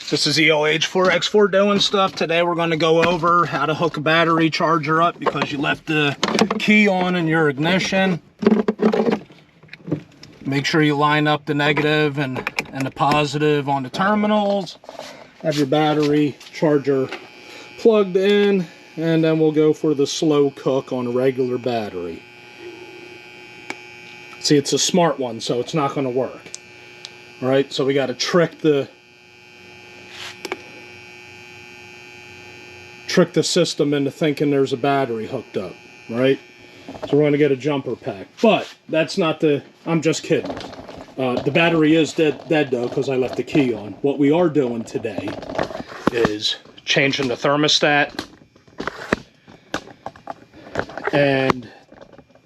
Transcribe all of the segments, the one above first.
This is ELH4X4 doing stuff. Today we're going to go over how to hook a battery charger up because you left the key on in your ignition. Make sure you line up the negative and the positive on the terminals. Have your battery charger plugged in, and then we'll go for the slow cook on a regular battery. See, it's a smart one, so it's not going to work. All right, so we got to trick the system into thinking there's a battery hooked up, right? So we're going to get a jumper pack, but that's not the, I'm just kidding. The battery is dead though, because I left the key on. What we are doing today is changing the thermostat and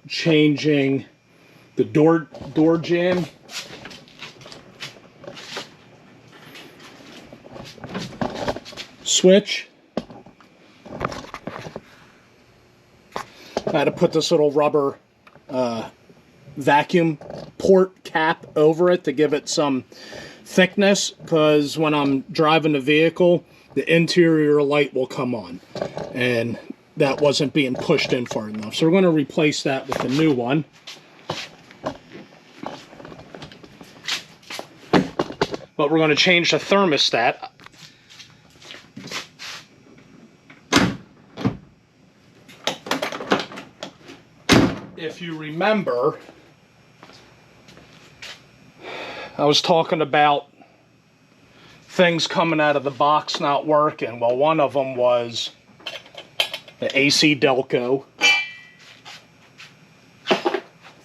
changing the door jamb. Switch. I had to put this little rubber vacuum port cap over it to give it some thickness, because when I'm driving the vehicle, the interior light will come on, and that wasn't being pushed in far enough. So we're going to replace that with a new one. But we're going to change the thermostat. If you remember, I was talking about things coming out of the box not working. Well, one of them was the AC Delco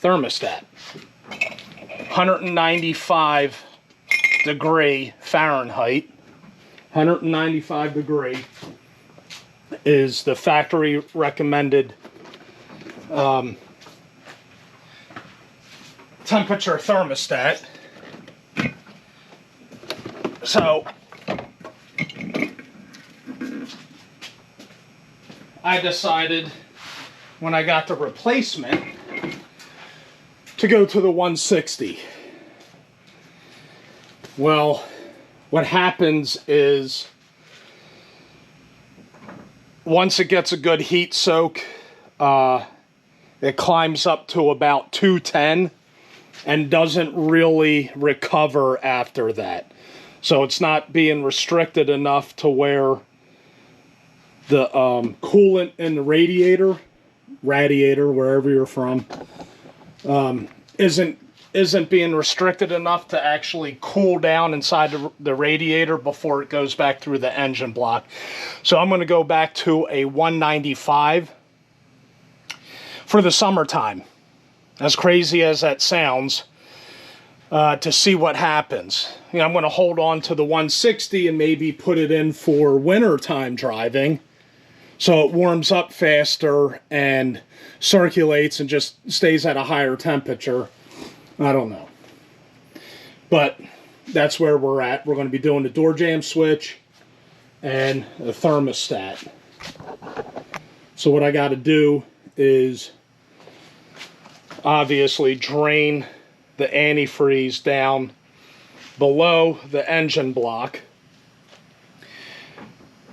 thermostat. 195 degree Fahrenheit. 195 degree is the factory recommended temperature thermostat. So I decided when I got the replacement to go to the 160. Well, what happens is once it gets a good heat soak, it climbs up to about 210 and doesn't really recover after that. So it's not being restricted enough to where the coolant in the radiator, wherever you're from, isn't being restricted enough to actually cool down inside the radiator before it goes back through the engine block. So I'm going to go back to a 195 for the summertime, as crazy as that sounds, to see what happens. You know, I'm going to hold on to the 160 and maybe put it in for wintertime driving, so it warms up faster and circulates and just stays at a higher temperature. I don't know. But that's where we're at. We're going to be doing the door jamb switch and the thermostat. So what I got to do is obviously drain the antifreeze down below the engine block.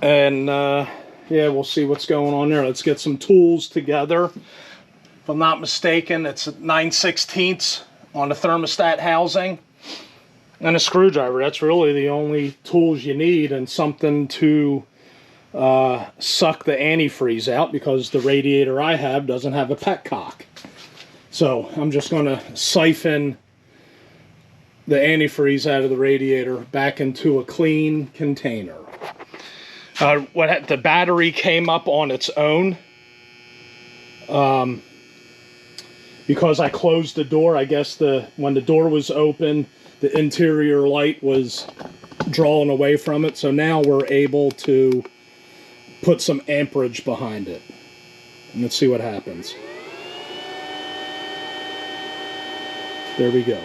And yeah, we'll see what's going on there. Let's get some tools together. If I'm not mistaken, it's 9/16 on the thermostat housing and a screwdriver. That's really the only tools you need, and something to suck the antifreeze out, because the radiator I have doesn't have a petcock. So I'm just going to siphon the antifreeze out of the radiator back into a clean container. The battery came up on its own because I closed the door. I guess when the door was open, the interior light was drawn away from it. So now we're able to put some amperage behind it. And let's see what happens. There we go.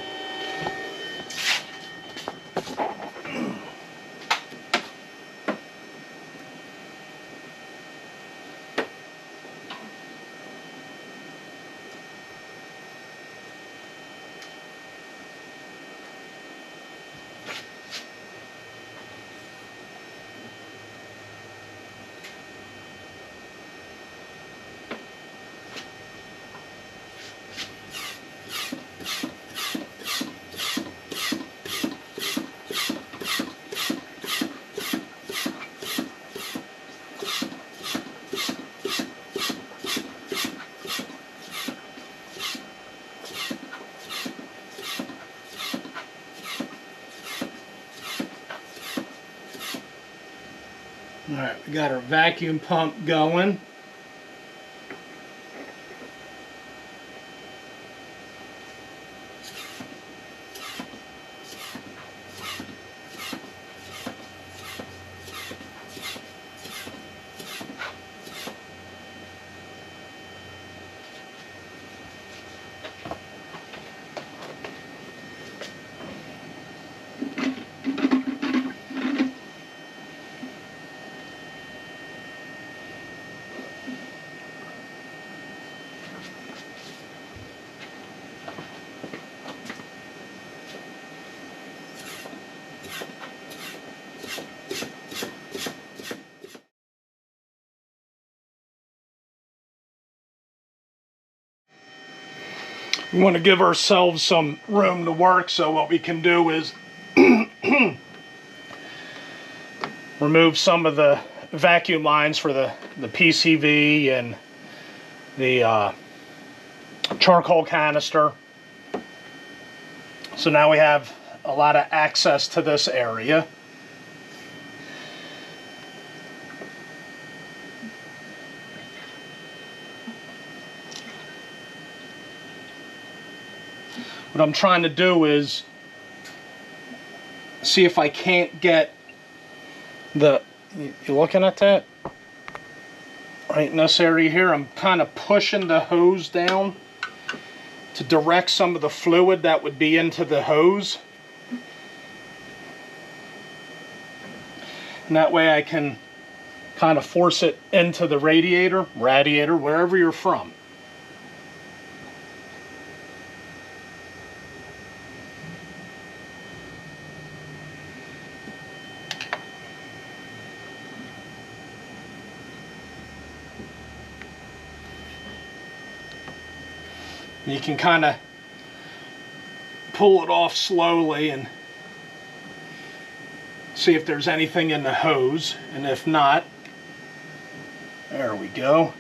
All right, we got our vacuum pump going. We want to give ourselves some room to work, so what we can do is remove some of the vacuum lines for the PCV and the charcoal canister. So now we have a lot of access to this area. What I'm trying to do is see if I can't get the, you looking at that? Right in this area here, I'm kind of pushing the hose down to direct some of the fluid that would be into the hose. And that way I can kind of force it into the radiator, wherever you're from. You can kind of pull it off slowly and see if there's anything in the hose, and if not, there we go.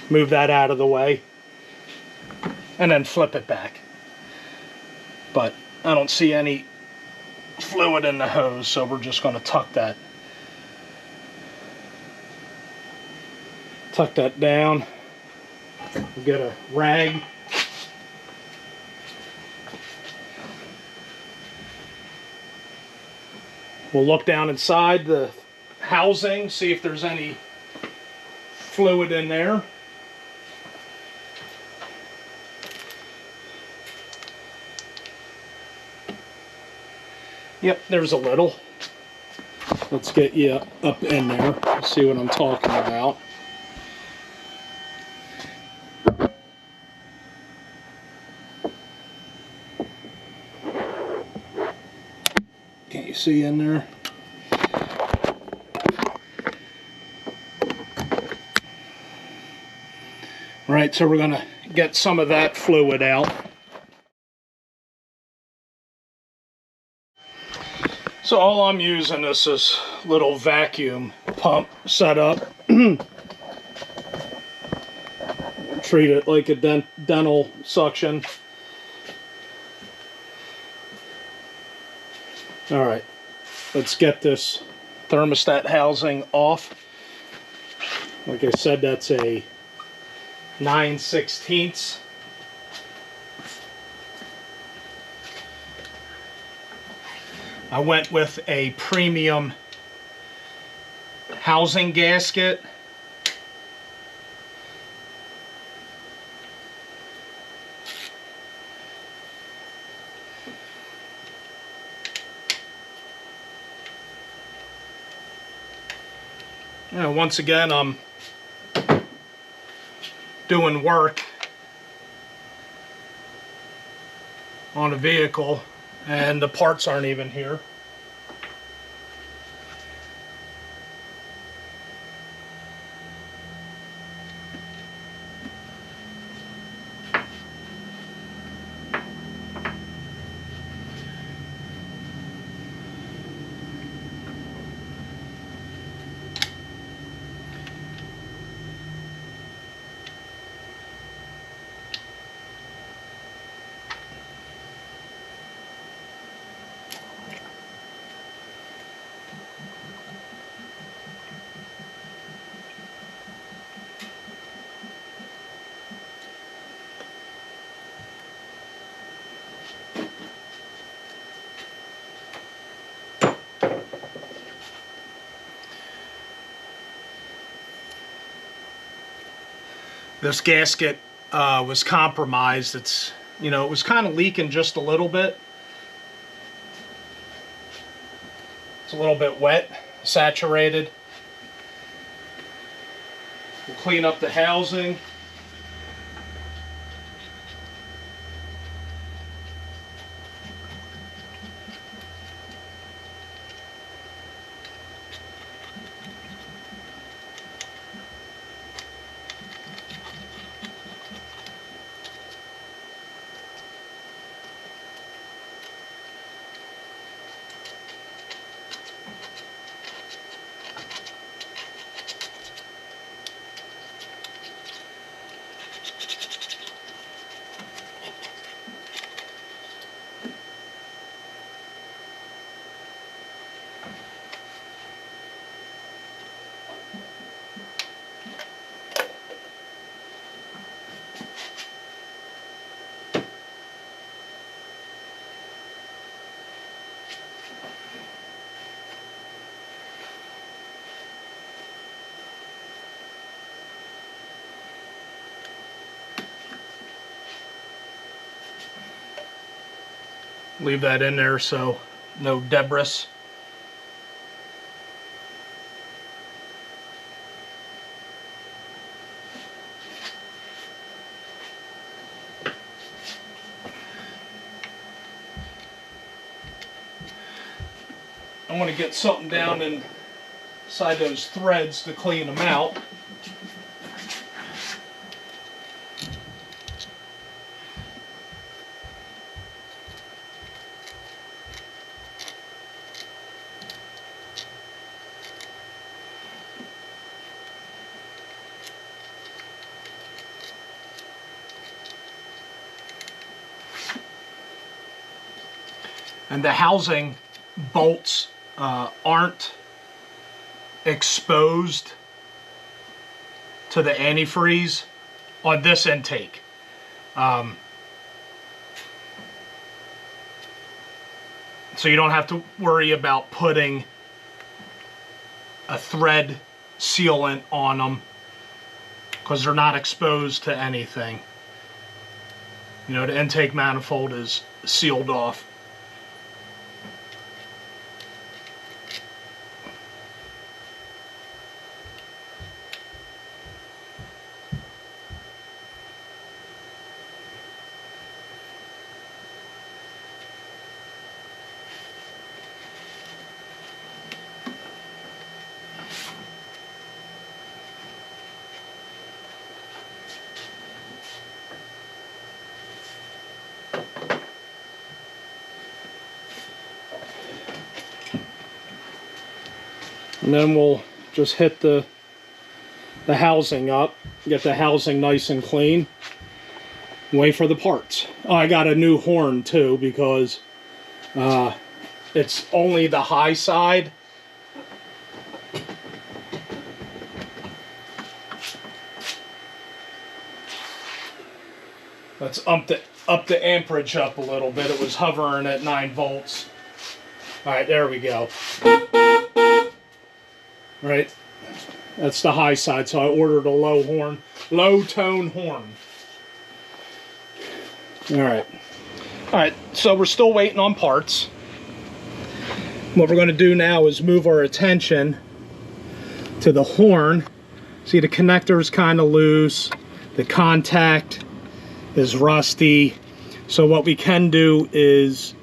Move that out of the way and then flip it back. But I don't see any fluid in the hose, so we're just going to tuck that down. We'll get a rag. We'll look down inside the housing, see if there's any fluid in there. Yep, there's a little. Let's get you up in there, see what I'm talking about. Can't you see in there? All right, so we're gonna get some of that fluid out. So all I'm using is this little vacuum pump setup. Treat it like a dental suction. All right, let's get this thermostat housing off. Like I said, that's a 9/16. I went with a premium housing gasket. Now, once again, I'm doing work on a vehicle and the parts aren't even here. this gasket was compromised. It's, you know, it was kind of leaking just a little bit. It's a little bit wet, saturated. We'll clean up the housing. Leave that in there so no debris. I want to get something down inside those threads to clean them out. And the housing bolts aren't exposed to the antifreeze on this intake. So you don't have to worry about putting a thread sealant on them because they're not exposed to anything. You know, the intake manifold is sealed off. And then we'll just hit the housing up, get the housing nice and clean, wait for the parts. Oh, I got a new horn too because it's only the high side. Let's up the amperage up a little bit. It was hovering at 9 volts. All right, there we go. Right, that's the high side, so I ordered a low tone horn. All right, so we're still waiting on parts. What we're going to do now is move our attention to the horn. See, the connector is kind of loose, the contact is rusty, so what we can do is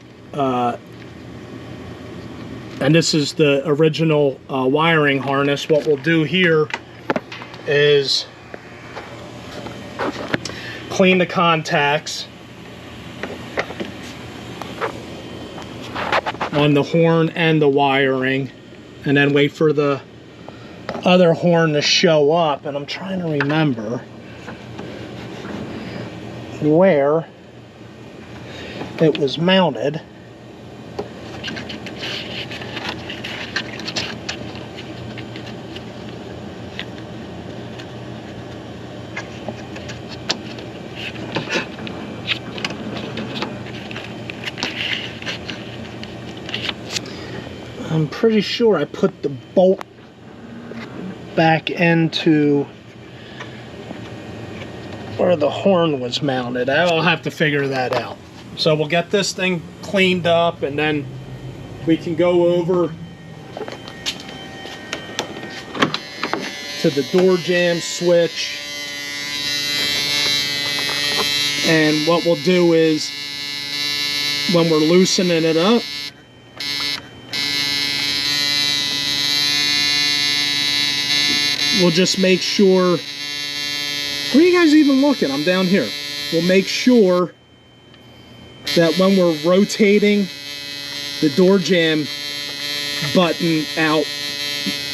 and this is the original wiring harness. What we'll do here is clean the contacts on the horn and the wiring, and then wait for the other horn to show up. And I'm trying to remember where it was mounted. I'm pretty sure I put the bolt back into where the horn was mounted. I'll have to figure that out. So we'll get this thing cleaned up, and then we can go over to the door jamb switch. And what we'll do is, when we're loosening it up, we'll just make sure, where are you guys even looking? I'm down here. We'll make sure that when we're rotating the door jamb button out,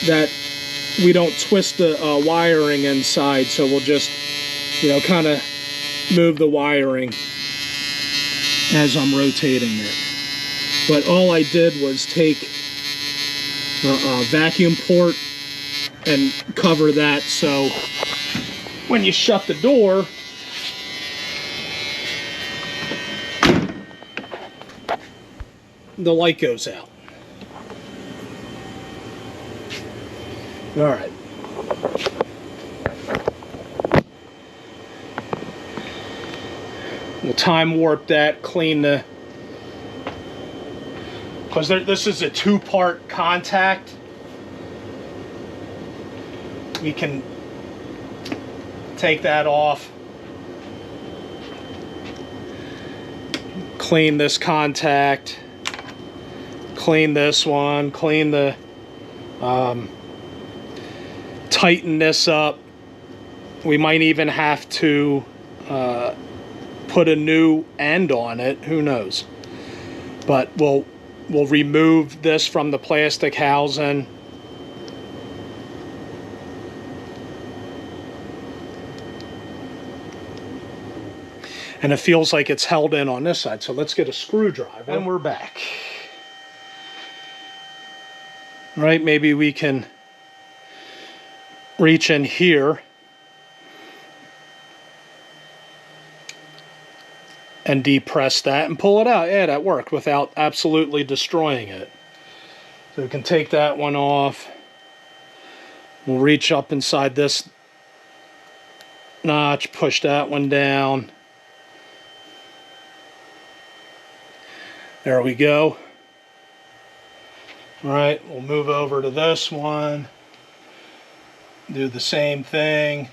that we don't twist the wiring inside. So we'll just, you know, kind of move the wiring as I'm rotating it. But all I did was take a vacuum port and cover that, so when you shut the door, the light goes out. All right. We'll time warp that, clean the, because this is a two-part contact. We can take that off, clean this contact, clean this one, clean the, tighten this up. We might even have to put a new end on it, who knows. But we'll remove this from the plastic housing. And it feels like it's held in on this side. So let's get a screwdriver. And we're back. All right, maybe we can reach in here and depress that and pull it out. Yeah, that worked without absolutely destroying it. So we can take that one off. We'll reach up inside this notch, push that one down. There we go. All right, we'll move over to this one. Do the same thing.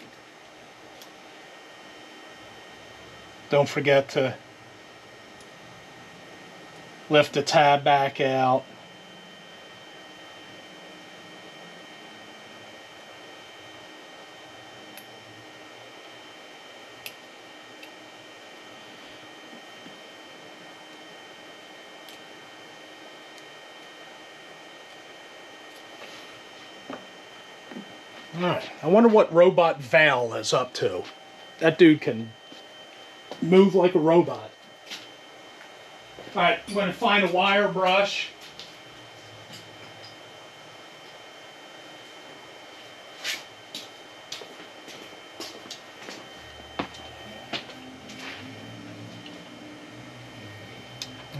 Don't forget to lift the tab back out. Alright, I wonder what Robot Val is up to. That dude can move like a robot. Alright, I'm going to find a wire brush.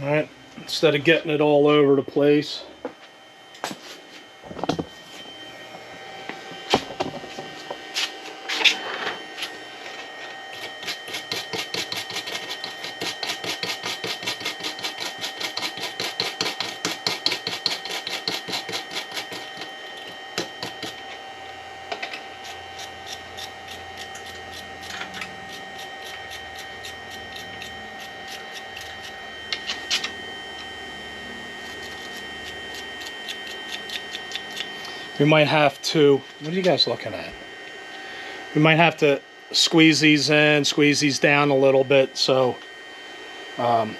Alright, instead of getting it all over the place. We might have to, what are you guys looking at? We might have to squeeze these in, squeeze these down a little bit so it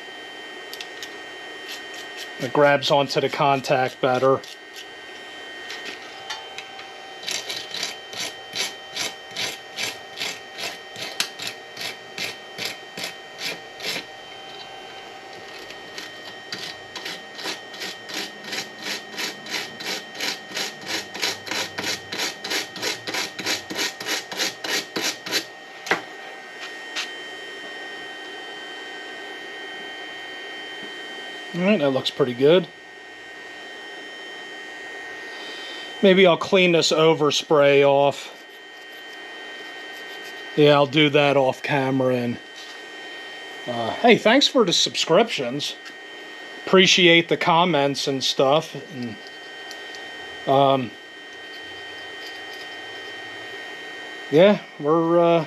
grabs onto the contact better. Alright, that looks pretty good. Maybe I'll clean this overspray off. Yeah, I'll do that off camera. And hey, thanks for the subscriptions. Appreciate the comments and stuff. And yeah, we're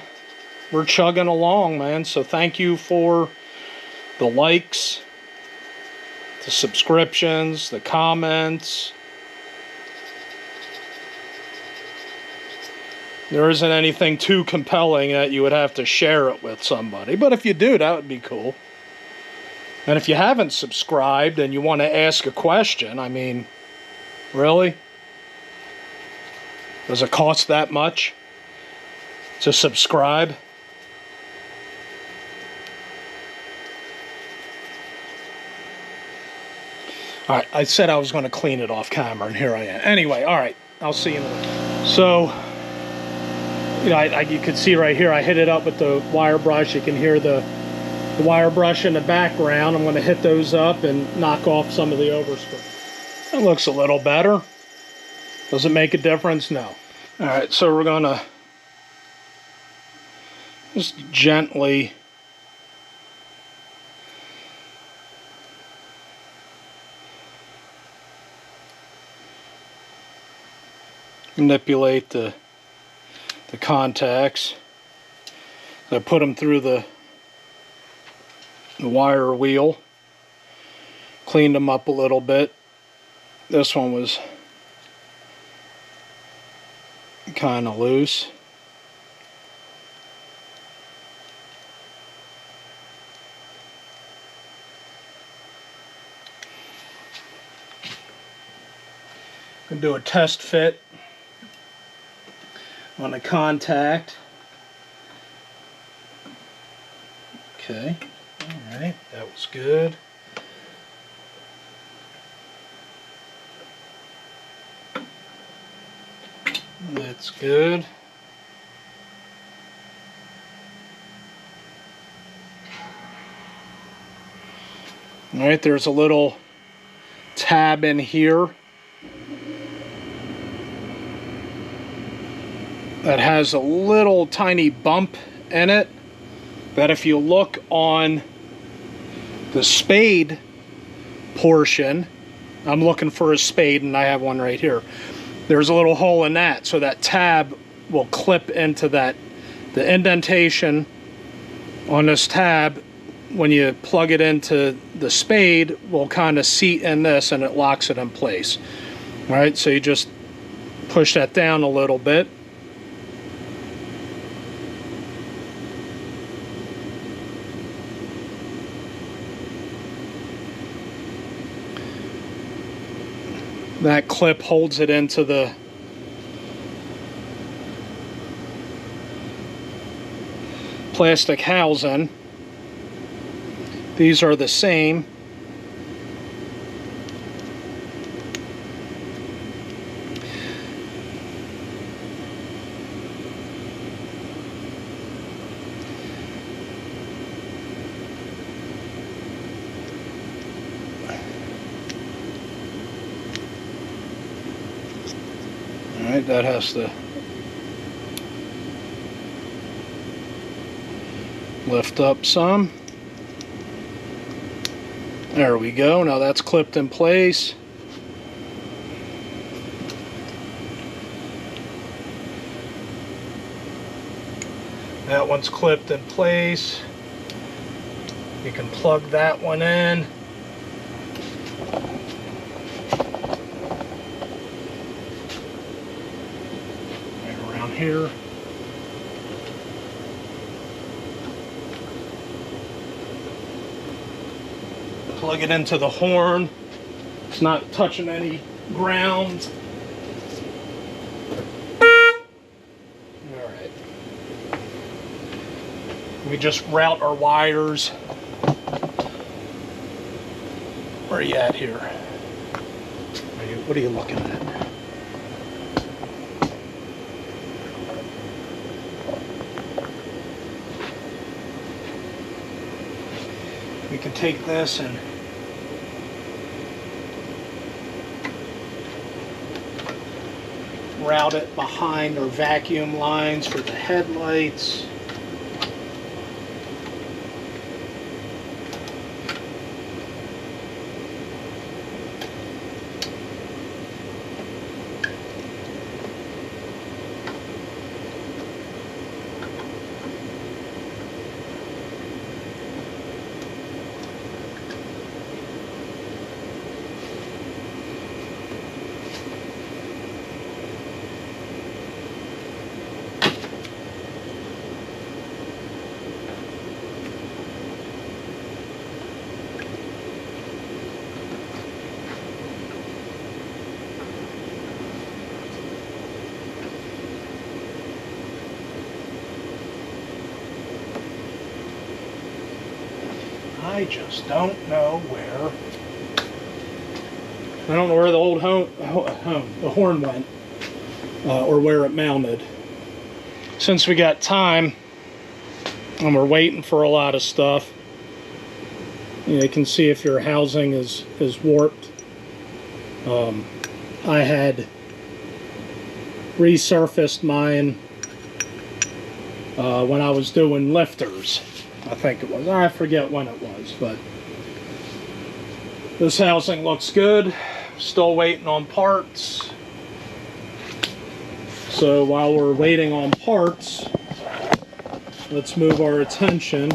chugging along, man. So thank you for the likes, the subscriptions, the comments. There isn't anything too compelling that you would have to share it with somebody. But if you do, that would be cool. And if you haven't subscribed and you want to ask a question, I mean, really? Does it cost that much to subscribe? All right, I said I was going to clean it off camera, and here I am. Anyway, all right, I'll see you in a minute. So, you know, you can see right here, I hit it up with the wire brush. You can hear the wire brush in the background. I'm going to hit those up and knock off some of the overspray. That looks a little better. Does it make a difference? No. All right, so we're going to just gently manipulate the contacts. I put them through the wire wheel, cleaned them up a little bit. This one was kind of loose. Gonna do a test fit on the contact. Okay, all right, that was good. That's good. All right, there's a little tab in here that has a little tiny bump in it that if you look on the spade portion, I'm looking for a spade and I have one right here. There's a little hole in that, so that tab will clip into that. The indentation on this tab, when you plug it into the spade, will kind of seat in this and it locks it in place. All right, so you just push that down a little bit. That clip holds it into the plastic housing. These are the same. Alright, that has to lift up some. There we go. Now that's clipped in place. That one's clipped in place. You can plug that one in. Right around here. Plug it into the horn. It's not touching any ground. Alright. We just route our wires. Where are you at here? What are you looking at? We can take this and route it behind our vacuum lines for the headlights. I just don't know where. I don't know where the old the horn went, or where it mounted. Since we got time, and we're waiting for a lot of stuff, you can see if your housing is warped. I had resurfaced mine when I was doing lifters. I think it was. I forget when it was, but this housing looks good. Still waiting on parts. So while we're waiting on parts, let's move our attention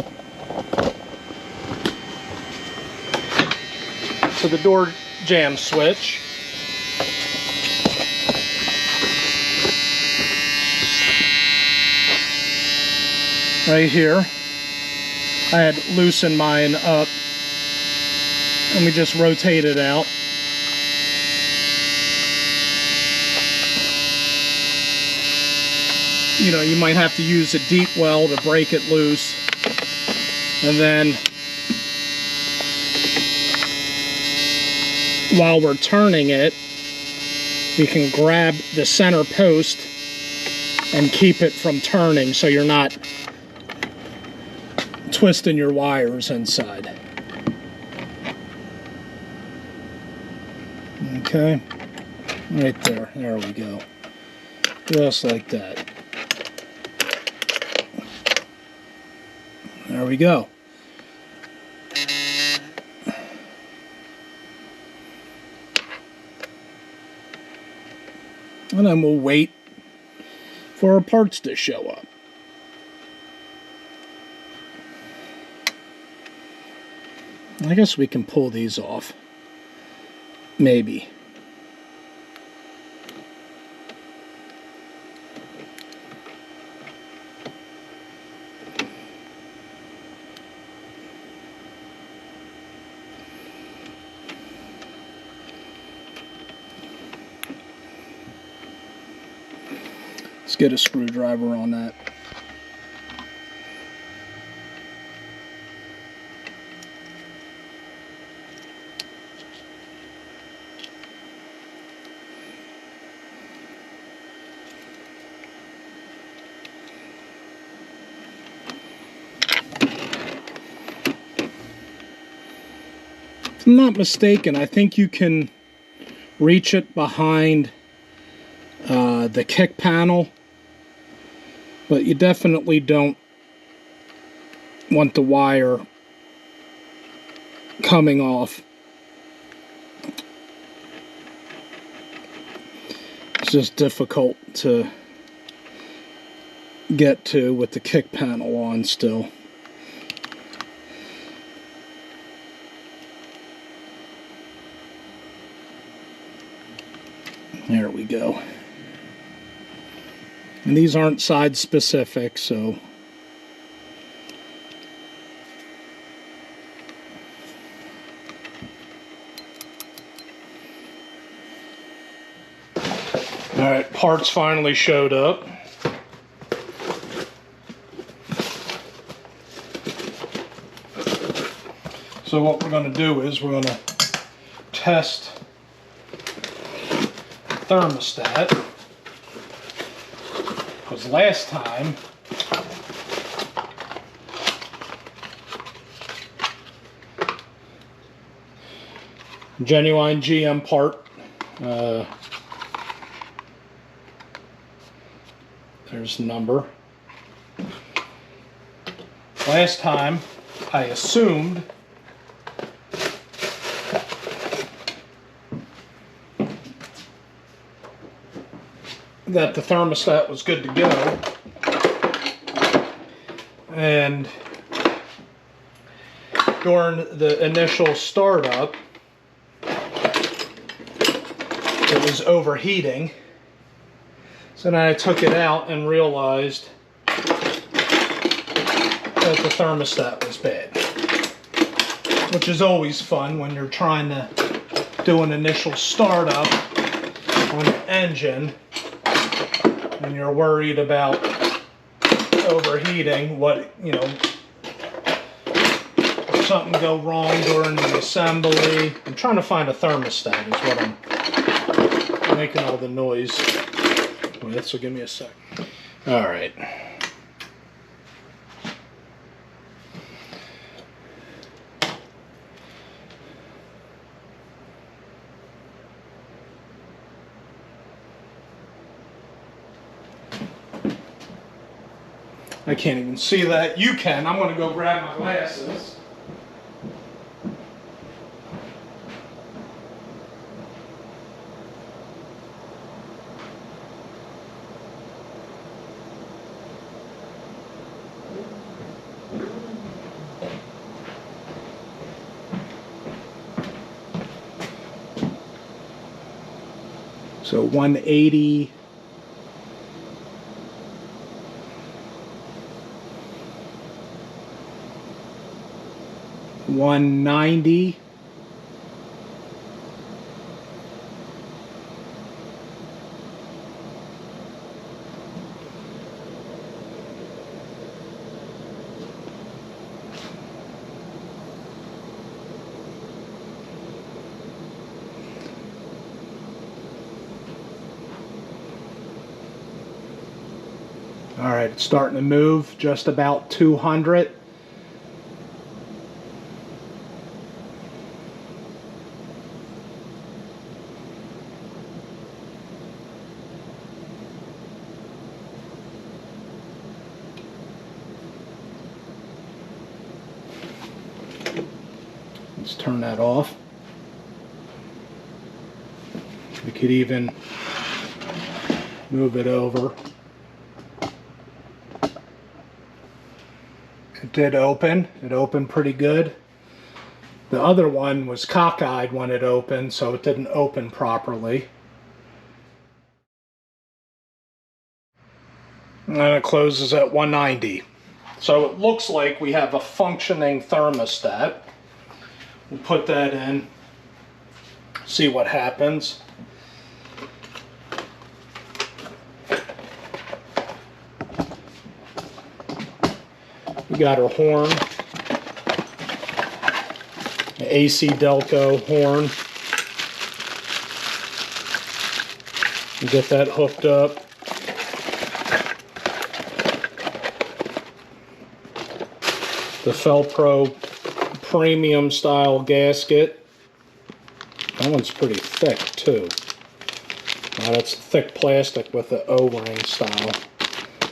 to the door jamb switch. Right here. I had loosened mine up and we just rotate it out. You know, you might have to use a deep well to break it loose. And then while we're turning it, we can grab the center post and keep it from turning so you're not twisting your wires inside. Okay, right there. There we go. Just like that. There we go. And then we'll wait for our parts to show up. I guess we can pull these off. Maybe. Let's get a screwdriver on that. If I'm not mistaken, I think you can reach it behind the kick panel, but you definitely don't want the wire coming off. It's just difficult to get to with the kick panel on still. There we go. And these aren't side specific, so alright, parts finally showed up. So what we're going to do is we're going to test thermostat, because last time genuine GM part, there's the number. Last time I assumed that the thermostat was good to go, and during the initial startup it was overheating. So then I took it out and realized that the thermostat was bad, which is always fun when you're trying to do an initial startup on an engine and you're worried about overheating. What, you know, something go wrong during the assembly. I'm trying to find a thermostat is what I'm making all the noise with, so give me a sec. All right. I can't even see that. You can. I'm going to go grab my glasses. So 180. 190. All right, it's starting to move, just about 200. Let's turn that off. We could even move it over. It did open. It opened pretty good. The other one was cockeyed when it opened, so it didn't open properly. And then it closes at 190. So it looks like we have a functioning thermostat. We'll put that in, see what happens. We got our horn, an AC Delco horn. We'll get that hooked up. The Felpro premium style gasket. That one's pretty thick too. Now that's thick plastic with the O-ring style.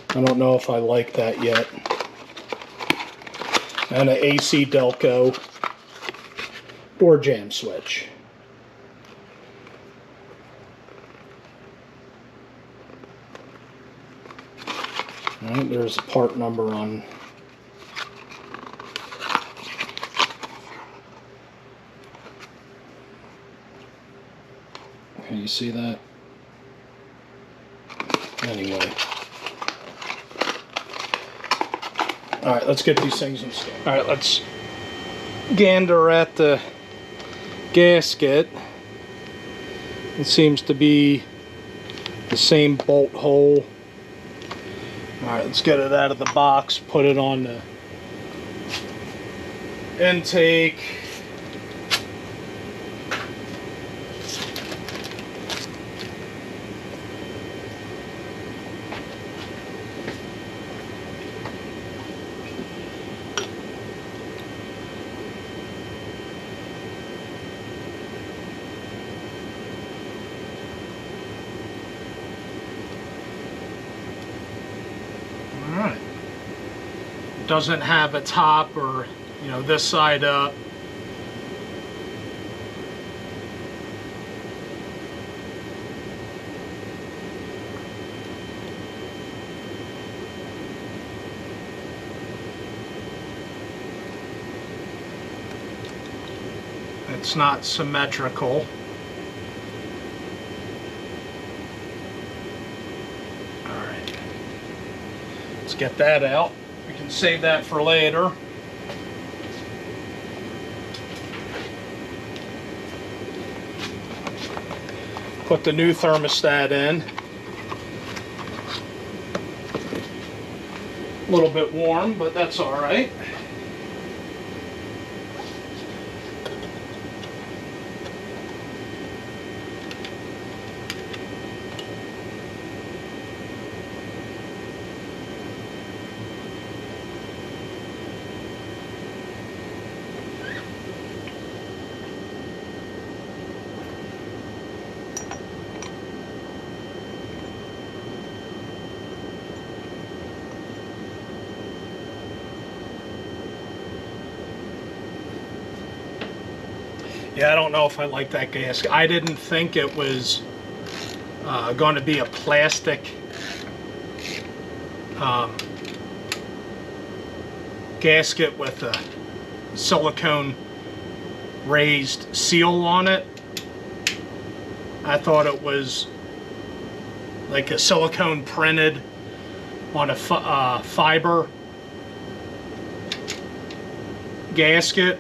I don't know if I like that yet. And an AC Delco door jamb switch. All right, there's a part number on. Can you see that? Anyway. All right, let's get these things installed. All right, let's gander at the gasket. It seems to be the same bolt hole. All right, let's get it out of the box, put it on the intake. Alright. Doesn't have a top or, you know, this side up. It's not symmetrical. Let's get that out. We can save that for later. Put the new thermostat in. A little bit warm, but that's all right. Yeah, I don't know if I like that gasket. I didn't think it was going to be a plastic gasket with a silicone raised seal on it. I thought it was like a silicone printed on a fiber gasket.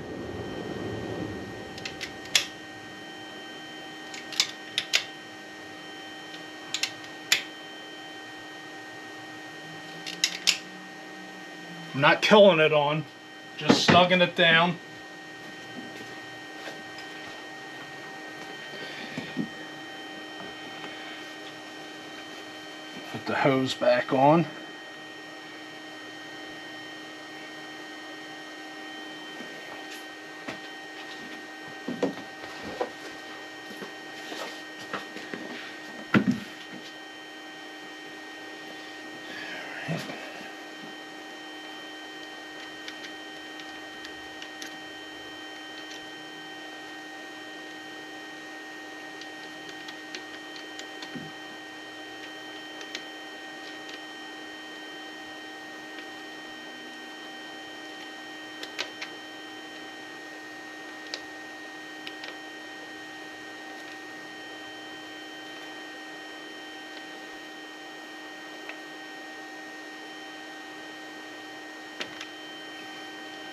I'm not killing it on, just snugging it down. Put the hose back on.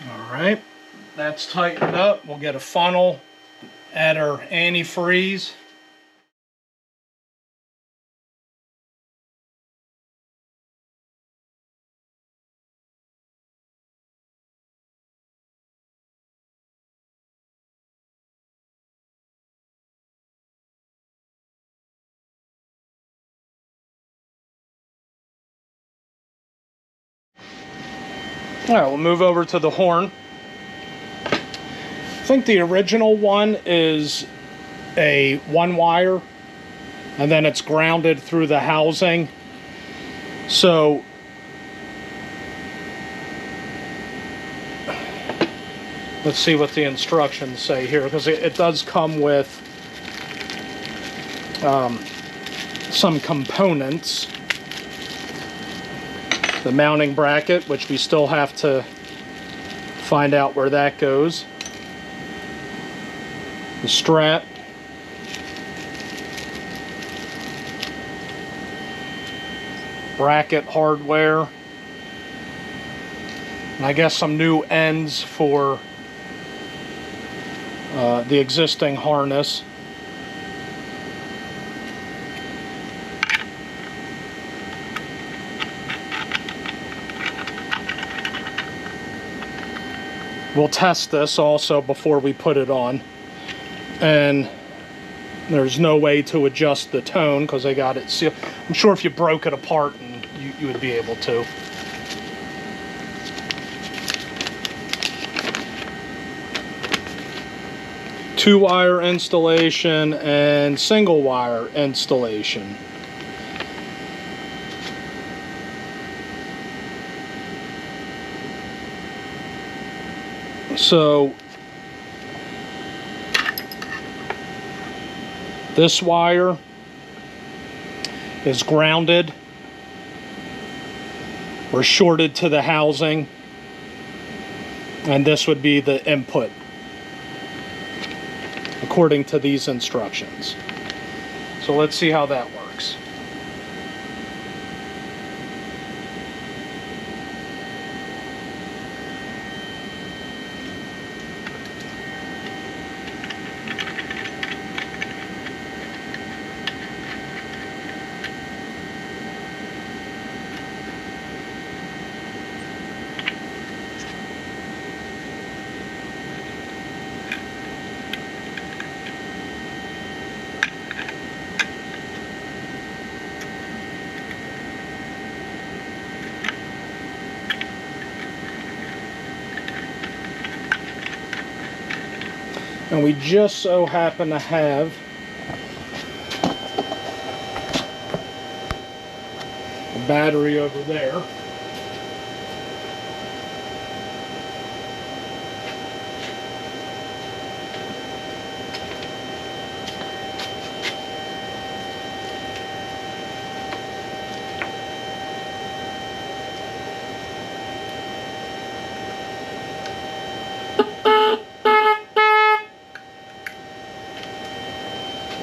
Alright, that's tightened up. We'll get a funnel, add our antifreeze. Alright, we'll move over to the horn. I think the original one is a one wire and then it's grounded through the housing. So let's see what the instructions say here, because it does come with some components. The mounting bracket, which we still have to find out where that goes. The strap. Bracket hardware. And I guess some new ends for the existing harness. We'll test this also before we put it on. And there's no way to adjust the tone because they got it sealed. I'm sure if you broke it apart, and you would be able to. Two-wire installation and single-wire installation. So this wire is grounded or shorted to the housing, and this would be the input according to these instructions. So let's see how that works. And we just so happen to have a battery over there.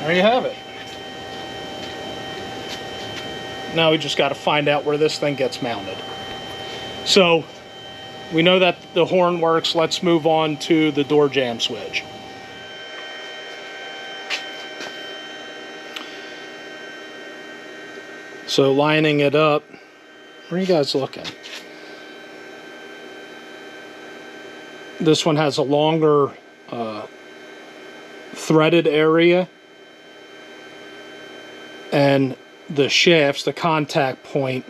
there you have it. Now we just got to find out where this thing gets mounted. So we know that the horn works. Let's move on to the door jamb switch. So lining it up, where are you guys looking? This one has a longer threaded area, and the shafts, the contact point,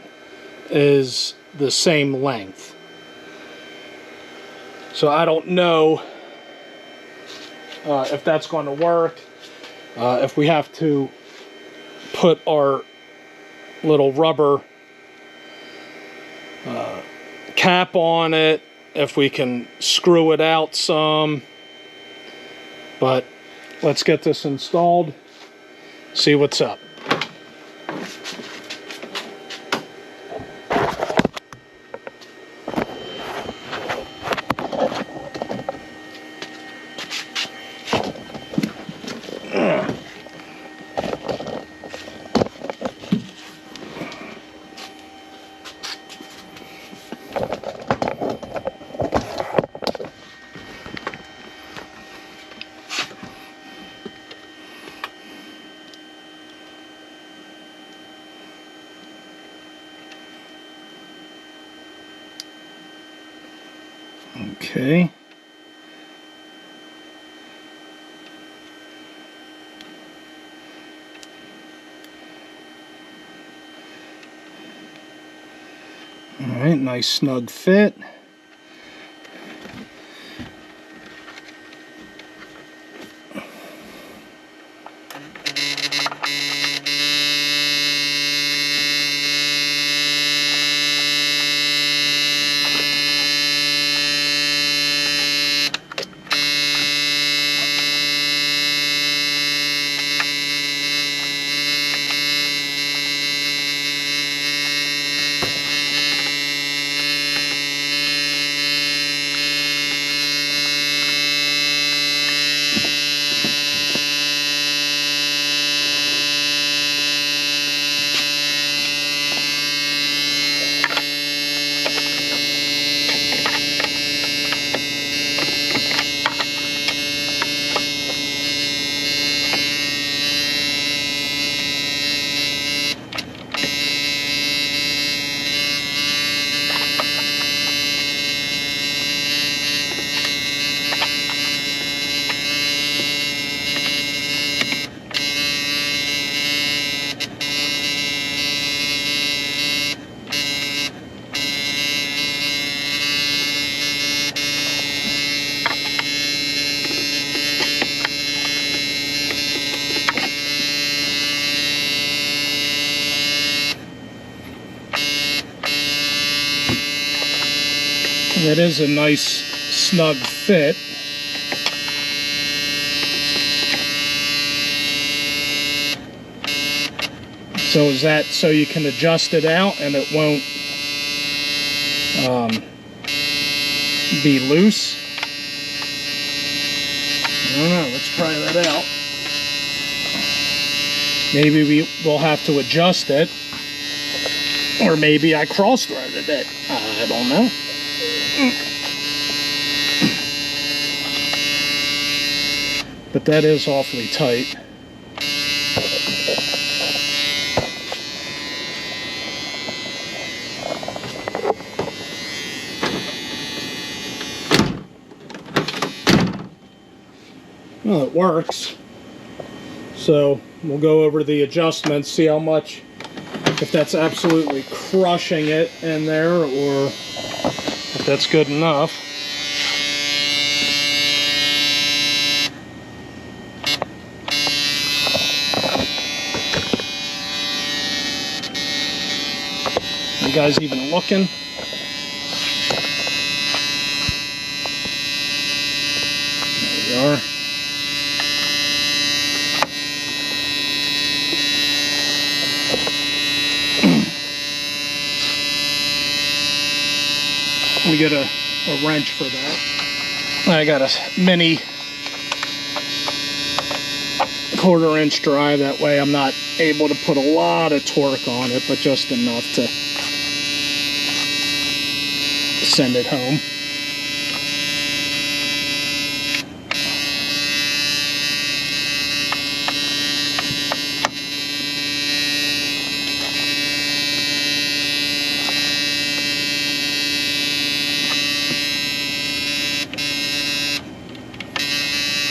is the same length. So I don't know if that's going to work, if we have to put our little rubber cap on it, if we can screw it out some. But let's get this installed, see what's up. Okay. All right, nice snug fit. That is a nice snug fit. So is that so you can adjust it out and it won't be loose? I don't know, let's try that out. Maybe we'll have to adjust it, or maybe I cross-threaded it. I don't know. But that is awfully tight. Well, it works. So we'll go over the adjustments, see how much, if that's absolutely crushing it in there, or if that's good enough. You guys even looking? There we are. We get a wrench for that. I got a mini 1/4-inch drive. That way I'm not able to put a lot of torque on it, but just enough to send it home.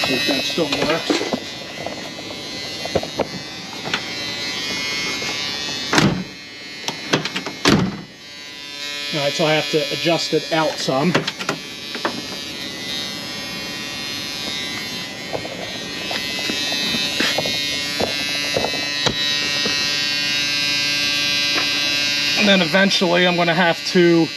See if that still works. Alright, so I have to adjust it out some. And then eventually I'm going to have to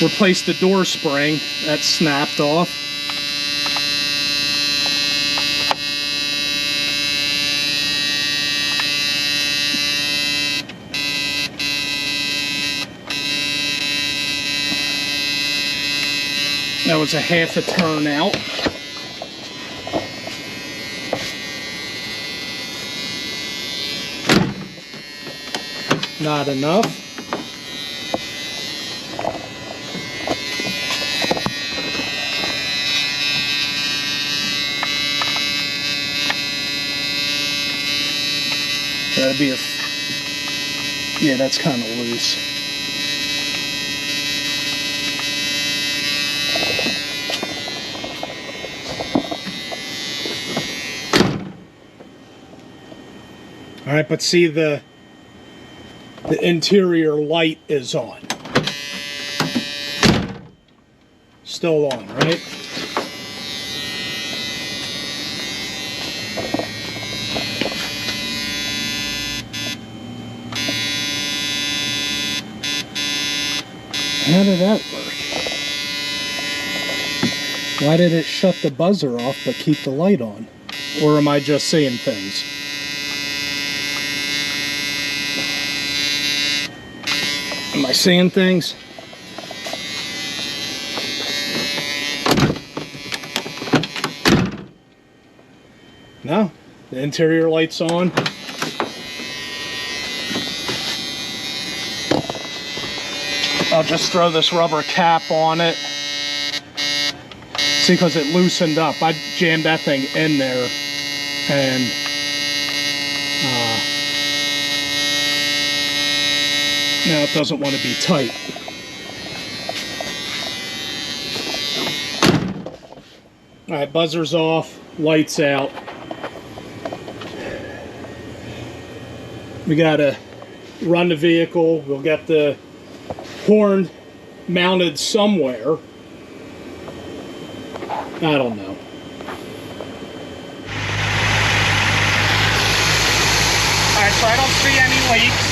replace the door spring that's snapped off. That was a 1/2 turn out. Not enough. That'd be yeah, that's kind of loose. All right, but see the interior light is on. Still on, right? How did that work? Why did it shut the buzzer off but keep the light on? Or am I just seeing things? Am I seeing things? No, the interior light's on. I'll just throw this rubber cap on it. See, because it loosened up. I jammed that thing in there and now it doesn't want to be tight. All right, buzzer's off, lights out. We gotta run the vehicle. We'll get the horn mounted somewhere. I don't know. All right, so I don't see any leaks.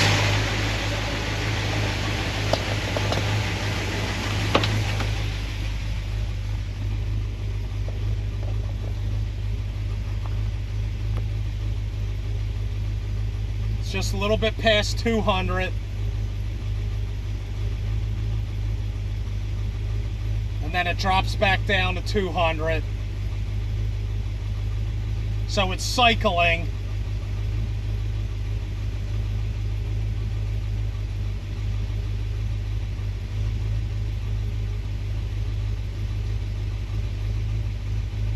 It's just a little bit past 200. And then it drops back down to 200. So it's cycling.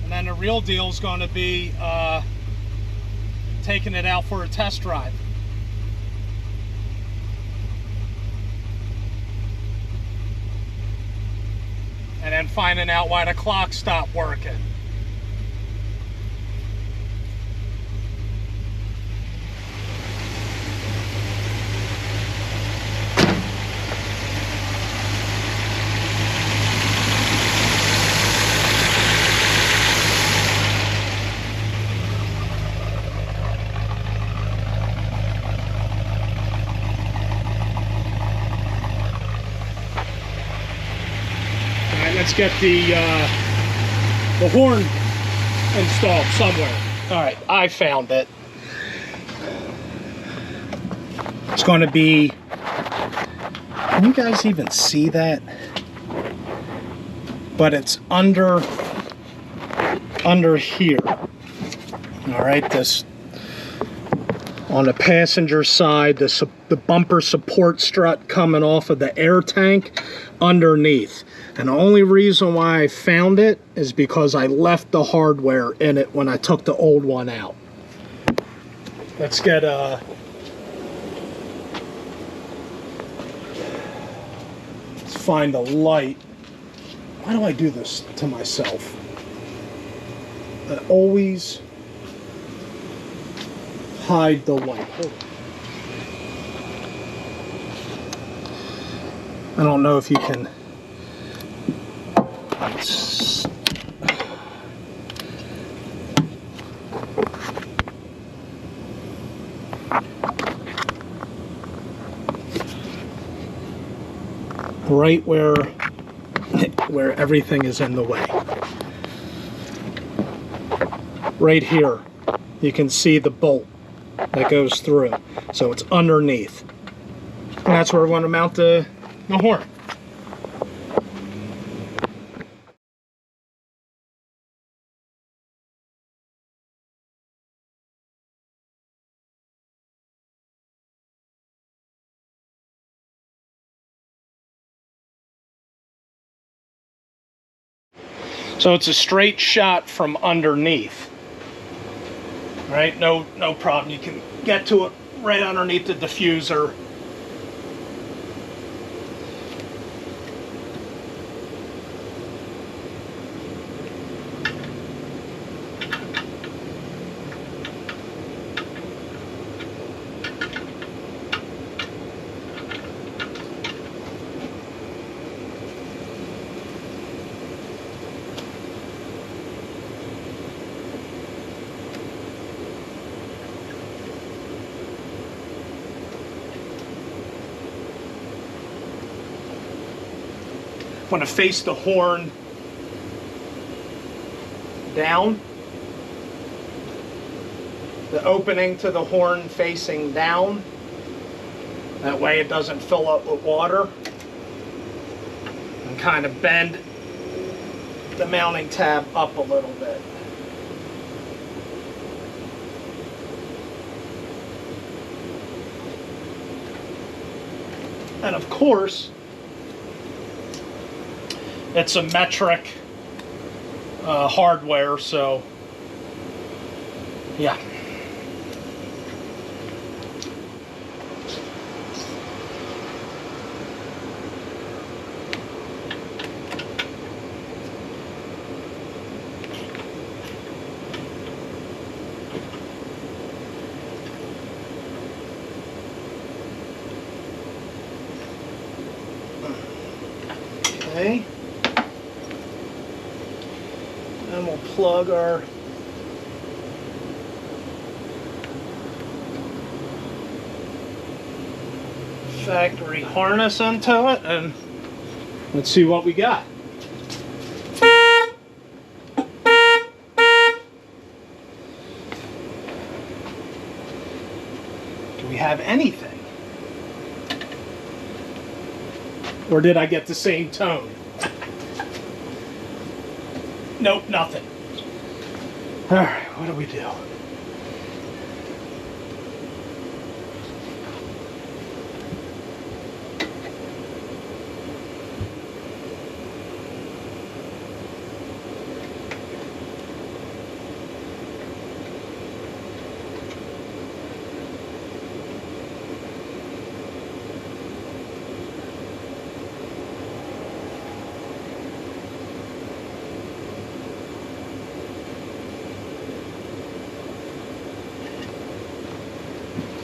And then the real deal is going to be taking it out for a test drive. And then finding out why the clock stopped working. Let's get the horn installed somewhere. All right, I found it. It's going to be, can you guys even see that? But it's under under here. All right, this on the passenger side, the bumper support strut coming off of the air tank underneath. And the only reason why I found it is because I left the hardware in it when I took the old one out. Let's get let's find a light. Why do I do this to myself? I always hide the light. I don't know if you can. Right where everything is in the way. Right here, you can see the bolt that goes through. So it's underneath. And that's where we want to mount the horn. So it's a straight shot from underneath. Right? No problem. You can get to it right underneath the diffuser. Want to face the horn down. The opening to the horn facing down. That way it doesn't fill up with water. And kind of bend the mounting tab up a little bit. And of course, it's a metric hardware, so yeah. Okay. And we'll plug our factory harness into it, and let's see what we got. Do we have anything? Or did I get the same tone? Nope, nothing. All right, what do we do?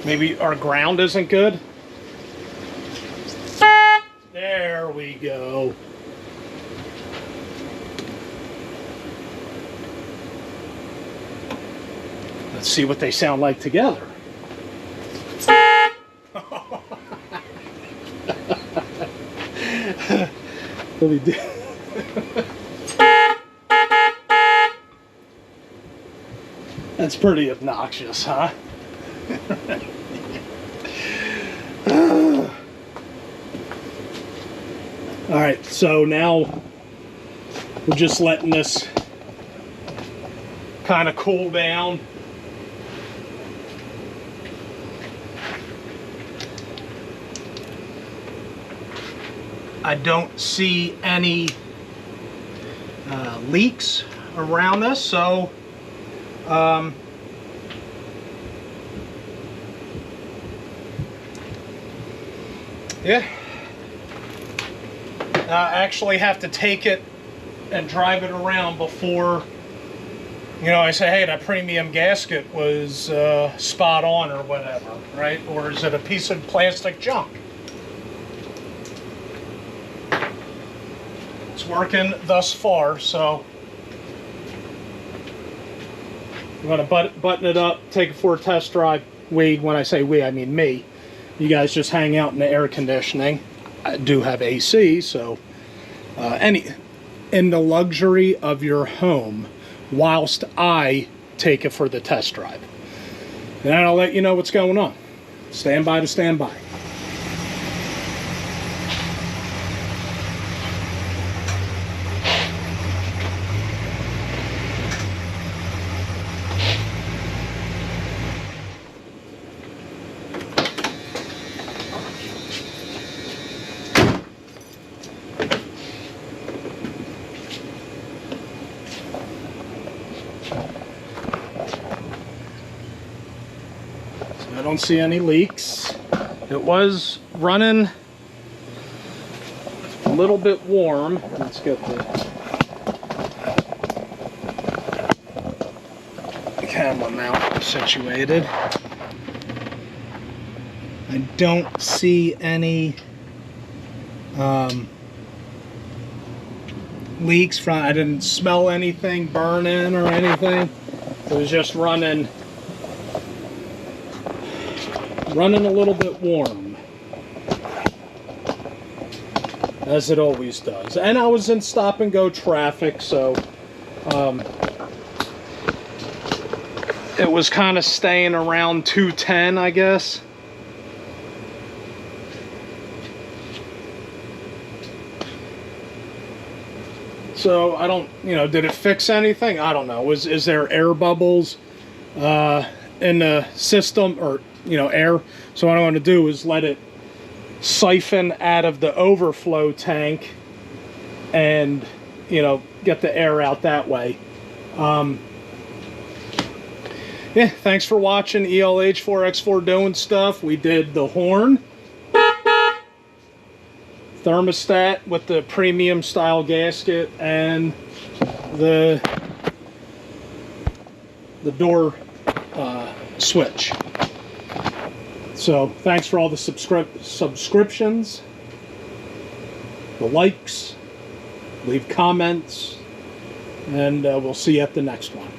Maybe our ground isn't good. There we go. Let's see what they sound like together. Let me do. That's pretty obnoxious, huh? All right, so now we're just letting this kind of cool down. I don't see any leaks around this, so yeah. I actually have to take it and drive it around before, you know, I say, hey, that premium gasket was spot on or whatever, right? Or is it a piece of plastic junk? It's working thus far, so I'm going to button it up, take it for a test drive. When I say we, I mean me. You guys just hang out in the air conditioning. I do have AC, so in the luxury of your home, whilst I take it for the test drive. And I'll let you know what's going on. Stand by to stand by. I don't see any leaks. It was running a little bit warm. Let's get the camera mount situated. I don't see any leaks from, I didn't smell anything burning or anything. It was just running a little bit warm, as it always does. And I was in stop and go traffic, so it was kind of staying around 210, I guess. So I don't, you know, did it fix anything? I don't know. Is there air bubbles in the system, or, you know, air? So what I want to do is let it siphon out of the overflow tank and, you know, get the air out that way. Yeah, thanks for watching ELH4X4 doing stuff. We did the horn, thermostat with the premium style gasket, and the door switch. So thanks for all the subscriptions, the likes, leave comments, and we'll see you at the next one.